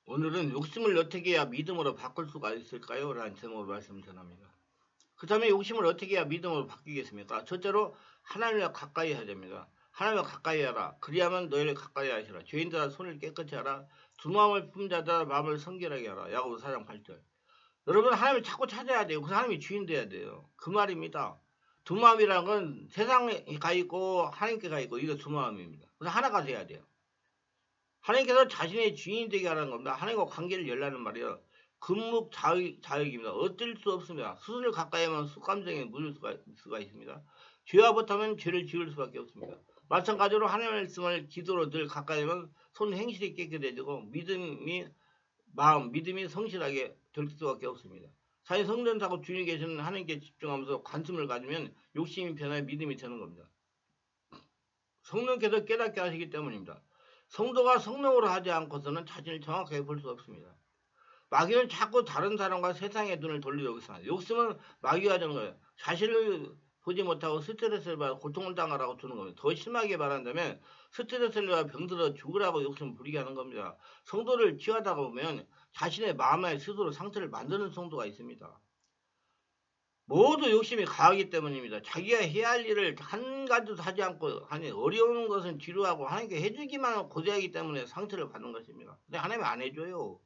오늘은 욕심을 어떻게 해야 믿음으로 바꿀 수가 있을까요? 라는 제목으로 말씀 전합니다. 그렇다면 욕심을 어떻게 해야 믿음으로 바뀌겠습니까? 첫째로 하나님과 가까이 해야 됩니다. 하나님과 가까이 하라. 그리하면 너희를 가까이 하시라. 죄인들아 손을 깨끗이 하라. 두 마음을 품은 자들아 마음을 성결하게 하라. 야고보 4장 8절. 여러분 하나님을 자꾸 찾아야 돼요. 그 하나님이 주인 돼야 돼요. 그 말입니다. 두 마음이라는 건 세상에 가 있고 하나님께 가 있고 이거 두 마음입니다. 그래서 하나가 돼야 돼요. 하나님께서 자신의 주인이 되게 하라는 겁니다. 하나님과 관계를 열라는 말이에요. 금묵자익입니다. 어쩔 수 없습니다. 스스로 가까이 하면 습감정에 물릴 수가 있습니다. 죄와 못하면 죄를 지을 수밖에 없습니다. 마찬가지로 하나님의 말씀을 기도로 늘 가까이 하면 손 행실이 깨끗해지고 믿음이 성실하게 될 수밖에 없습니다. 자기 성전사고 주인이 계시는 하나님께 집중하면서 관심을 가지면 욕심이 변하여 믿음이 되는 겁니다. 성령께서 깨닫게 하시기 때문입니다. 성도가 성령으로 하지 않고서는 자신을 정확하게 볼 수 없습니다. 마귀는 자꾸 다른 사람과 세상의 눈을 돌리려고 합니다. 욕심은 마귀가 되는 거예요. 자신을 보지 못하고 스트레스를 받아 고통을 당하라고 주는 겁니다. 더 심하게 말한다면 스트레스를 받아 병들어 죽으라고 욕심을 부리게 하는 겁니다. 성도를 취하다 보면 자신의 마음에 스스로 상처를 만드는 성도가 있습니다. 모두 욕심이 강하기 때문입니다. 자기가 해야 할 일을 한 가지도 하지 않고 하니 어려운 것은 뒤로하고 하나님께 해주기만 하고 고대하기 때문에 상처를 받는 것입니다. 근데 하나님이 안 해줘요.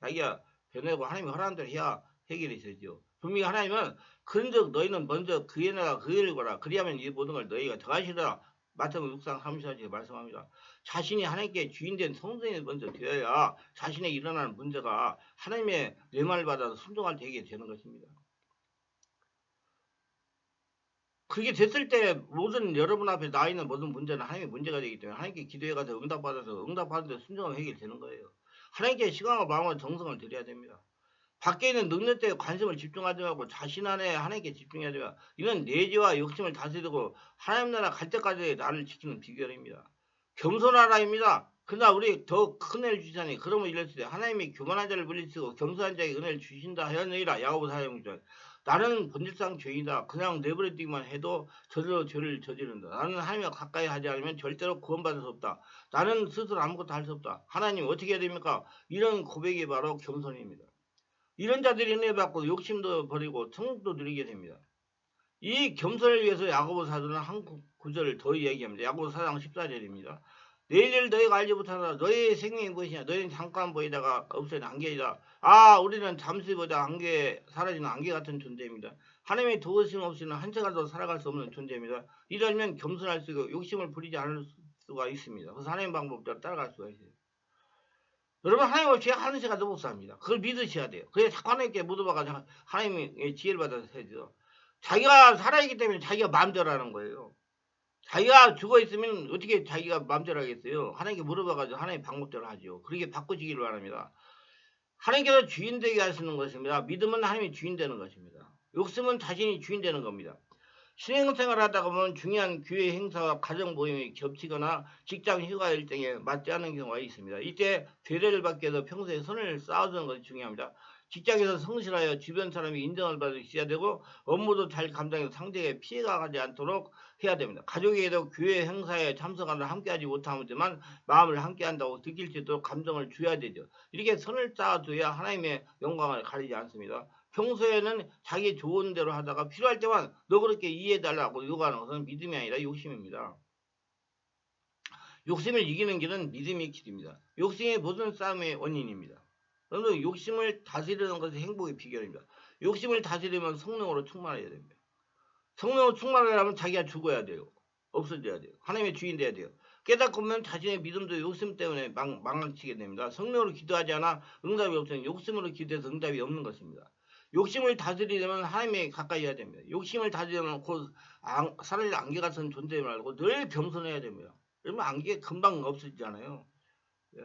자기가 변하고 하나님이 허락한 대로 해야 해결이 되죠. 분명히 하나님은 그런즉 너희는 먼저 그의 나라 그 일을 거라. 그리하면 이 모든 걸 너희가 더하시리라. 마태복음 6장 34절에 말씀합니다. 자신이 하나님께 주인된 성도인이 먼저 되어야 자신의 일어나는 문제가 하나님의 뇌말을 받아서 순종할 되게 되는 것입니다. 그게 됐을 때 모든 여러분 앞에 나 있는 모든 문제는 하나님의 문제가 되기 때문에 하나님께 기도해가지고 응답받아서 응답받는 데 순종하면 해결되는 거예요. 하나님께 시간과 마음과 정성을 드려야 됩니다. 밖에 있는 능력대에 관심을 집중하지 말고 자신 안에 하나님께 집중해야 됩니다. 이는 내재와 욕심을 다스리고 하나님 나라 갈 때까지 나를 지키는 비결입니다. 겸손하라입니다. 그러나 우리 더 큰 은혜를 주시자니 그러면 이랬을 때 하나님이 교만한 자를 물리치고 겸손한 자에게 은혜를 주신다 하였느니라. 야고보 4장 6절. 나는 본질상 죄인이다. 그냥 내버려두기만 해도 저절로 죄를 저지른다. 나는 하나님과 가까이 하지 않으면 절대로 구원받을 수 없다. 나는 스스로 아무것도 할 수 없다. 하나님 어떻게 해야 됩니까? 이런 고백이 바로 겸손입니다. 이런 자들이 은혜 받고 욕심도 버리고 천국도 누리게 됩니다. 이 겸손을 위해서 야고보 사도는 한 구절을 더 얘기합니다. 야고보 4장 14절입니다. 내일을 너희가 알지 못하나 너희의 생명이 무엇이냐 너희는 잠깐 보이다가 없어진 안개이다. 우리는 잠시 보다 안개 사라지는 안개 같은 존재입니다. 하나님의 도우심 없이는 한 시간도 살아갈 수 없는 존재입니다. 이러면 겸손할 수 있고 욕심을 부리지 않을 수가 있습니다. 그래서 하나님 방법대로 따라갈 수가 있어요. 여러분 하나님 없이 한 시간도 못 삽니다. 그걸 믿으셔야 돼요. 그래서 자꾸 하나님께 묻어봐가지고 하나님의 지혜를 받아서 해야죠. 자기가 살아있기 때문에 자기가 마음대로 하는 거예요. 자기가 죽어있으면 어떻게 자기가 마음대로 하겠어요. 하나님께 물어봐가지고 하나님 방법대로 하죠. 그렇게 바꾸시기를 바랍니다. 하나님께서 주인 되게 하시는 것입니다. 믿음은 하나님이 주인 되는 것입니다. 욕심은 자신이 주인 되는 겁니다. 신앙생활을 하다가 보면 중요한 교회 행사와 가정 모임이 겹치거나 직장 휴가 일정에 맞지 않는 경우가 있습니다. 이때 배려를 받기 위해서 평소에 선을 쌓아주는 것이 중요합니다. 직장에서 성실하여 주변 사람이 인정을 받으셔야 되고 업무도 잘 감당해서 상대에게 피해가 가지 않도록 해야 됩니다. 가족에게도 교회 행사에 참석하는 함께하지 못하지만 마음을 함께한다고 느낄 수 있도록 감정을 줘야 되죠. 이렇게 선을 쌓아줘야 하나님의 영광을 가리지 않습니다. 평소에는 자기 좋은 대로 하다가 필요할 때만 너 그렇게 이해해달라고 요구하는 것은 믿음이 아니라 욕심입니다. 욕심을 이기는 길은 믿음의 길입니다. 욕심이 모든 싸움의 원인입니다. 그래서 욕심을 다스리는 것이 행복의 비결입니다. 욕심을 다스리면 성령으로 충만해야 됩니다. 성령으로 충만하려면 자기가 죽어야 돼요. 없어져야 돼요. 하나님의 주인 돼야 돼요. 깨닫고 보면 자신의 믿음도 욕심 때문에 망치게 됩니다. 성령으로 기도하지 않아 응답이 없으면 욕심으로 기도해서 응답이 없는 것입니다. 욕심을 다스리려면 하나님에 가까이 해야 됩니다. 욕심을 다스리려면 곧 사라질 안개 같은 존재 말고 늘 겸손해야 됩니다. 그러면 안개 금방 없어지잖아요. 예.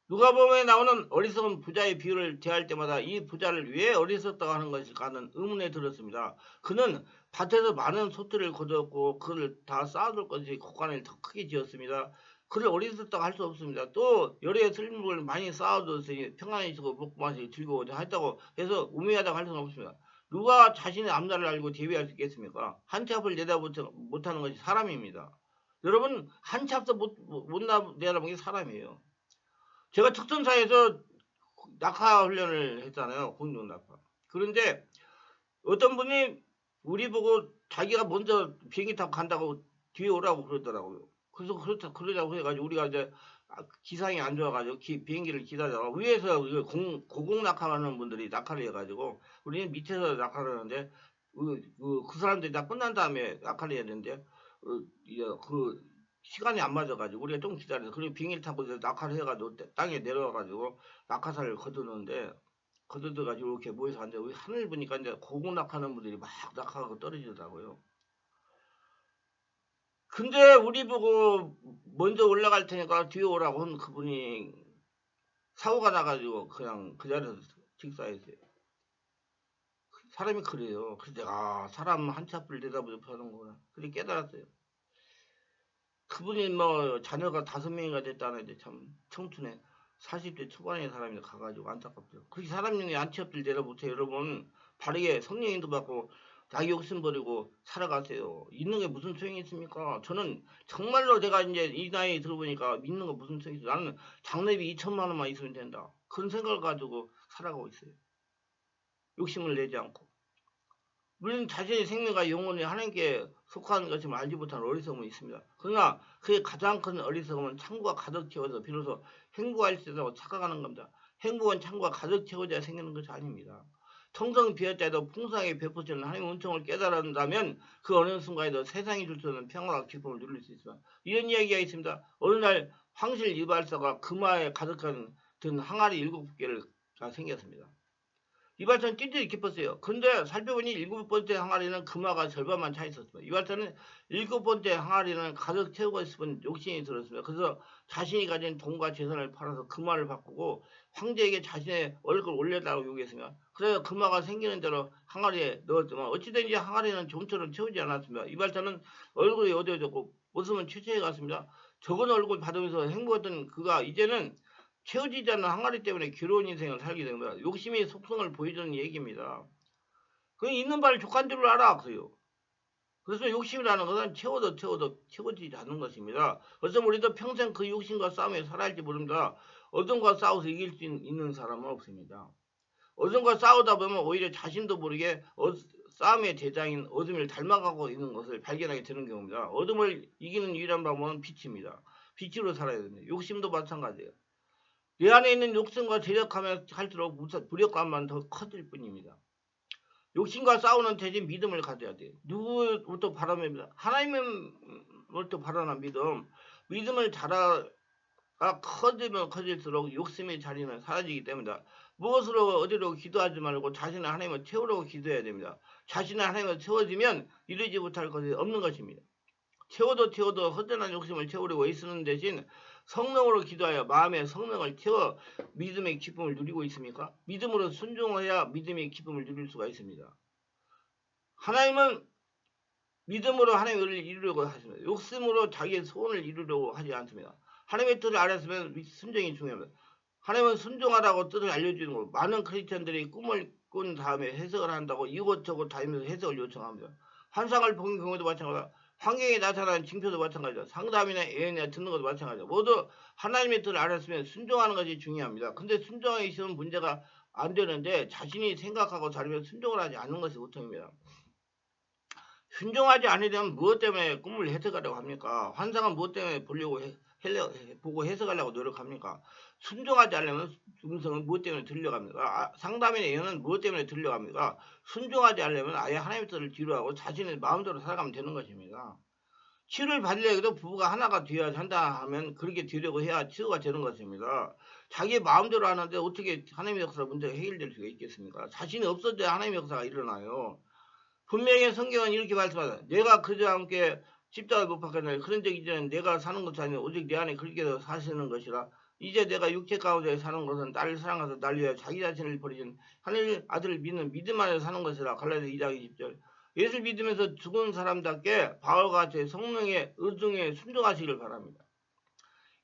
누가복음에 나오는 어리석은 부자의 비유를 대할 때마다 이 부자를 왜 어리석다고 하는 것일까 하는 의문에 들었습니다. 그는 밭에서 많은 소틀을 거두었고 그를 다 쌓아둘 것이 곡간을 더 크게 지었습니다. 그를 어리석다고 할 수 없습니다. 또 여러 슬림을 많이 쌓아두었으니 평안해지고 먹고 마시고 즐거워져 했다고 해서 우매하다고 할 수는 없습니다. 누가 자신의 앞날을 알고 대비할 수 있겠습니까? 한 치 앞을 내다보지 못하는 것이 사람입니다. 여러분 한 치 앞도 못 내다보는 게 사람이에요. 제가 특전사에서 낙하 훈련을 했잖아요. 공중 낙하. 그런데 어떤 분이 우리 보고 자기가 먼저 비행기 타고 간다고 뒤에 오라고 그러더라고요. 그래서 그렇다 그러자고 해가지고 우리가 이제 기상이 안 좋아가지고 비행기를 기다려가 위에서 고공 낙하하는 분들이 낙하를 해가지고 우리는 밑에서 낙하를 하는데 그 사람들이 다 끝난 다음에 낙하를 해야 되는데 이제 그 시간이 안 맞아가지고 우리가 좀 기다려서 그리고 비행기를 타고 이제 낙하를 해가지고 땅에 내려와가지고 낙하산을 거두는데 거두어가지고 이렇게 모여서 앉아 우리 하늘 보니까 이제 고공 낙하하는 분들이 막 낙하하고 떨어지더라고요. 근데 우리 보고 먼저 올라갈 테니까 뒤에 오라고 한 그분이 사고가 나가지고 그냥 그 자리에서 직사했어요. 사람이 그래요. 그래서 내가 사람 한치 앞을 내다보지 하는구나. 그렇게 깨달았어요. 그분이 뭐 자녀가 5명이가 됐다는데 참 청춘에 40대 초반의 사람이 가가지고 안타깝죠. 그렇게 사람 중에 한치 앞을 내다보세요. 여러분 바르게 성령인도 받고 자기 욕심 버리고 살아가세요. 있는 게 무슨 소용이 있습니까? 저는 정말로 내가 이제 이 나이 들어보니까 믿는 거 무슨 소용이 있어. 나는 장래비 2천만 원만 있으면 된다. 그런 생각을 가지고 살아가고 있어요. 욕심을 내지 않고. 물론 자신의 생명과 영혼이 하나님께 속하는 것임을 알지 못하는 어리석음이 있습니다. 그러나 그의 가장 큰 어리석음은 창고가 가득 채워서 비로소 행복할 수 있다고 착각하는 겁니다. 행복은 창고가 가득 채워져야 생기는 것이 아닙니다. 청성 비었자도 풍성하게 베푸시는 하나님의 은총을 깨달은다면 그 어느 순간에도 세상이 줄 수 없는 평화와 기쁨을 누릴 수 있습니다. 이런 이야기가 있습니다. 어느 날 황실 이발사가 금화에 가득한 든 항아리 7개가 생겼습니다. 이발사는 찐들이 기뻤어요. 근데 살펴보니 7번째 항아리는 금화가 절반만 차 있었습니다. 이발사는 7번째 항아리는 가득 채우고 있으면 욕심이 들었습니다. 그래서 자신이 가진 돈과 재산을 팔아서 금화를 바꾸고 황제에게 자신의 얼굴을 올려달라고 요구했습니다. 그래서 금화가 생기는 대로 항아리에 넣었지만 어찌든지 항아리는 좀처럼 채우지 않았습니다. 이발사는 얼굴이 어두워졌고 모습은 취체해 갔습니다. 적은 얼굴 받으면서 행복했던 그가 이제는 채워지지 않는 항아리 때문에 괴로운 인생을 살게 됩니다. 욕심이 속성을 보여주는 얘기입니다. 그 있는 바를 족한 줄을 알아. 그래요. 그래서 욕심이라는 것은 채워도 채워지지 않는 것입니다. 그래서 우리도 평생 그 욕심과 싸움에 살아야 할지 모릅니다. 어둠과 싸워서 이길 수 있는 사람은 없습니다. 어둠과 싸우다 보면 오히려 자신도 모르게 싸움의 대장인 어둠을 닮아가고 있는 것을 발견하게 되는 경우입니다. 어둠을 이기는 유일한 방법은 빛입니다. 빛으로 살아야 됩니다. 욕심도 마찬가지예요. 내 안에 있는 욕심과 대적하면 할수록 무력감만 더 커질 뿐입니다. 욕심과 싸우는 대신 믿음을 가져야 돼요. 누구부터 바라봅니다. 하나님으로부터 바라는 믿음. 믿음을 자라가 커지면 커질수록 욕심의 자리는 사라지기 때문이다. 무엇으로 어디로 기도하지 말고 자신을 하나님을 채우려고 기도해야 됩니다. 자신을 하나님을 채워지면 이루지 못할 것이 없는 것입니다. 채워도 허전한 욕심을 채우려고 애쓰는 대신 성령으로 기도하여 마음의 성령을 채워 믿음의 기쁨을 누리고 있습니까? 믿음으로 순종해야 믿음의 기쁨을 누릴 수가 있습니다. 하나님은 믿음으로 하나님의 의를 이루려고 하십니다. 욕심으로 자기의 소원을 이루려고 하지 않습니다. 하나님의 뜻을 알았으면 순종이 중요합니다. 하나님은 순종하라고 뜻을 알려주는 거. 많은 크리스천들이 꿈을 꾼 다음에 해석을 한다고 이곳저곳 다니면서 해석을 요청합니다. 환상을 본 경우도 마찬가지다. 환경에 나타나는 징표도 마찬가지다. 상담이나 예언이나 듣는 것도 마찬가지다. 모두 하나님의 뜻을 알았으면 순종하는 것이 중요합니다. 근데 순종에 있으면 문제가 안 되는데 자신이 생각하고 다르면 순종을 하지 않는 것이 보통입니다. 순종하지 않으려면 무엇 때문에 꿈을 해석하려고 합니까? 환상은 무엇 때문에 보고 해석하려고 노력합니까? 순종하지 않으려면 음성은 무엇 때문에 들려갑니까? 상담이나 예언은 무엇 때문에 들려갑니까? 순종하지 않으려면 아예 하나님의 뜻을 뒤로하고 자신의 마음대로 살아가면 되는 것입니다. 치유를 받으려고 부부가 하나가 되어야 한다 하면 그렇게 되려고 해야 치유가 되는 것입니다. 자기 마음대로 하는데 어떻게 하나님의 역사로 문제가 해결될 수가 있겠습니까? 자신이 없어져야 하나님의 역사가 일어나요. 분명히 성경은 이렇게 말씀하다. 내가 그저와 함께 십자가에 못 박혔나니 그런 적 이제는 내가 사는 것이 아니라 오직 내 안에 그렇게 사시는 것이라. 이제 내가 육체 가운데 사는 것은 나를 사랑하서 날 위하여 자기 자신을 버리신 하늘 아들을 믿는 믿음 안에 사는 것이라. 갈라디아 2장 20절. 예수를 믿으면서 죽은 사람답게 바울과 같이 성령의 의중에 순종하시길 바랍니다.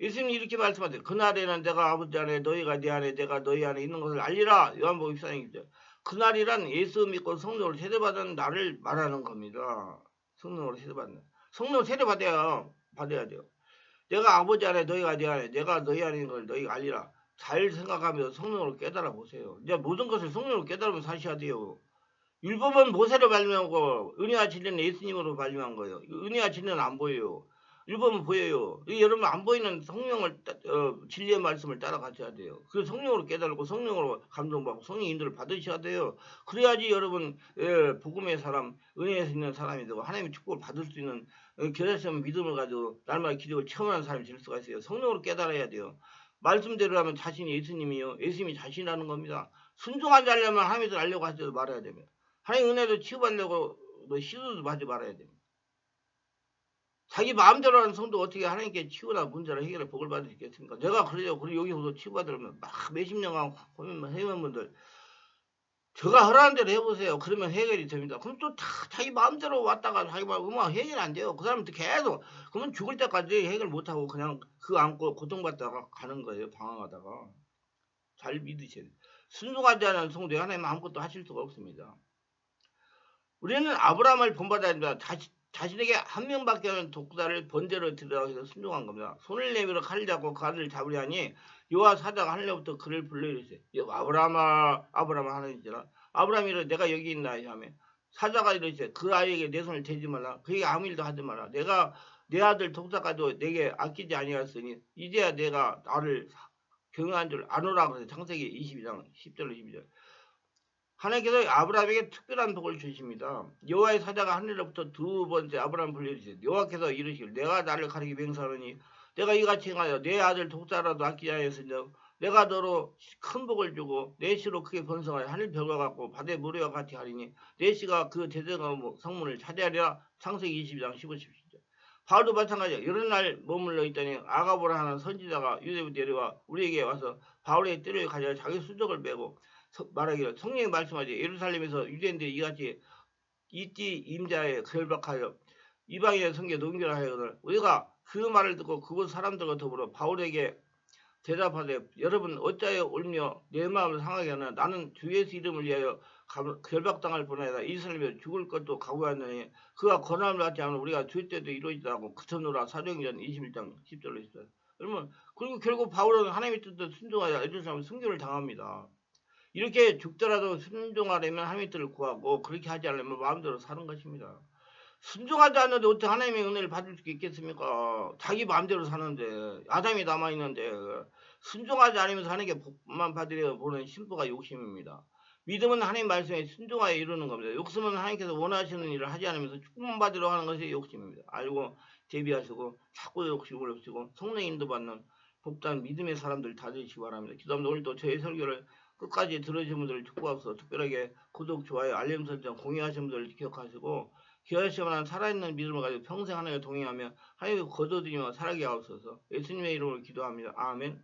예수님이 이렇게 말씀하세요. 그날에는 내가 아버지 안에 너희가 내 안에 내가 너희 안에 있는 것을 알리라. 요한복음 14장 1절. 그날이란 예수 믿고 성령으로 세례받은 날을 말하는 겁니다. 성령으로 세례받는. 성령 세례받아야 돼요. 내가 아버지 안에 너희가 내 안에 내가 너희 안에 있는 걸 너희가 알리라. 잘 생각하면서 성령으로 깨달아 보세요. 이제 모든 것을 성령으로 깨달으면 사셔야 돼요. 율법은 모세로 발명하고 은혜와 진리는 예수님으로 발명한 거예요. 은혜와 진리는 안 보여요. 율법은 보여요. 여러분 안 보이는 성령을 진리의 말씀을 따라가셔야 돼요. 그 성령으로 깨달고 성령으로 감동받고 성령 인도를 받으셔야 돼요. 그래야지 여러분 복음의 사람, 은혜에서 있는 사람이 되고 하나님의 축복을 받을 수 있는 결실한 믿음을 가지고 날마다 기도를 체험하는 사람이 될 수가 있어요. 성령으로 깨달아야 돼요. 말씀대로 하면 자신이 예수님이요. 예수님이 자신이라는 겁니다. 순종하지 않으려면 하나님을 알려고 하지도 말아야 됩니다. 하나님 은혜도 치유받려고 시도도 하지 말아야 됩니다. 자기 마음대로 하는 성도 어떻게 하나님께 치유나 문제를 해결해 복을 받을 수 있겠습니까? 내가 그래요. 그리고 여기서도 치유받으려면 막 몇십 년간 해면 분들 제가 허락한 대로 해보세요. 그러면 해결이 됩니다. 그럼 또 다 자기 마음대로 왔다가 자기 마음 해결 안 돼요. 그 사람도 계속 그러면 죽을 때까지 해결 못하고 그냥 그 안고 고통받다가 가는 거예요. 방황하다가. 잘 믿으셔야 돼요. 순종하지 않은 성도에 하나님 아무것도 하실 수가 없습니다. 우리는 아브라함을 본받아야 됩니다. 자신에게 한 명밖에 없는 독자를 번제로 드리라고 해서 순종한 겁니다. 손을 내밀어 칼을 잡고 그 아들을 잡으려 하니 여호와 사자가 하늘로부터 그를 불러 이르시되 아브라함아 아브라함아 하나님이시라 아브라함이 이르되 내가 여기 있나 하며 사자가 이르시되 그 아이에게 내 손을 대지 말라 그에게 아무 일도 하지 말라 내가 내 아들 독자까지도 내게 아끼지 아니하였으니 이제야 내가 나를 경외한 줄 아노라 그래서 창세기 22장 10절로 12절 하나님께서 아브라함에게 특별한 복을 주십니다. 여호와의 사자가 하늘로부터 두 번째 아브라함 불러주시되 여호와께서 이르시길 내가 나를 가리키 맹세하노니 내가 이같이 행하여 내 아들 독자라도 아끼지 아니하였으니 내가 너로 큰 복을 주고 내 씨로 크게 번성하여 하늘 별과 같고 바다의 모래와 같이 하리니 내 씨가 그 대적한 성문을 차지하리라 창세기 22장 15, 17절 바울도 마찬가지야. 여러 날 머물러 있더니 아가보라 하는 선지자가 유대부 내려와 우리에게 와서 바울의 뜰을 가져 자기 수족을 메고 말하기를 성령이 말씀하지 예루살렘에서 유대인들이 이같이 이띠 임자에 결박하여 이방인의 성경에 넘기라 하거늘 우리가 그 말을 듣고 그곳 사람들과 더불어 바울에게 대답하되 여러분 어찌하여 울며 내 마음을 상하게 하나 나는 주 예수 이름을 위하여 결박당할 뿐아니라 이스라엘에 죽을 것도 각오하느니 그가 권한을 받지 않으면 우리가 줄 때도 이루어지다 하고 그쳤노라 사도행전 21장 10절로 있어요. 여러분 그리고 결국 바울은 하나님의 뜻을 순종하여 예루살렘 순교를 당합니다. 이렇게 죽더라도 순종하려면 하나님의 뜻을 구하고 그렇게 하지 않으면 마음대로 사는 것입니다. 순종하지 않는데 어떻게 하나님의 은혜를 받을 수 있겠습니까? 자기 마음대로 사는데 아담이 남아있는데 순종하지 않으면서 하나님께 복만 받으려 보는 심보가 욕심입니다. 믿음은 하나님 말씀에 순종하여 이루는 겁니다. 욕심은 하나님께서 원하시는 일을 하지 않으면서 축복만 받으려 하는 것이 욕심입니다. 알고 대비하시고 자꾸 욕심을 없이고 성령 인도받는 복단 믿음의 사람들 다 되시기 바랍니다. 기도합니다. 오늘도 저의 설교를 끝까지 들으신 분들을 축복하소서 특별하게 구독, 좋아요, 알림 설정, 공유하신 분들을 기억하시고 기하시만한 살아있는 믿음을 가지고 평생 하나님과 동행하며 하나님을 거둬들이며 살아가게 하옵소서 예수님의 이름으로 기도합니다. 아멘.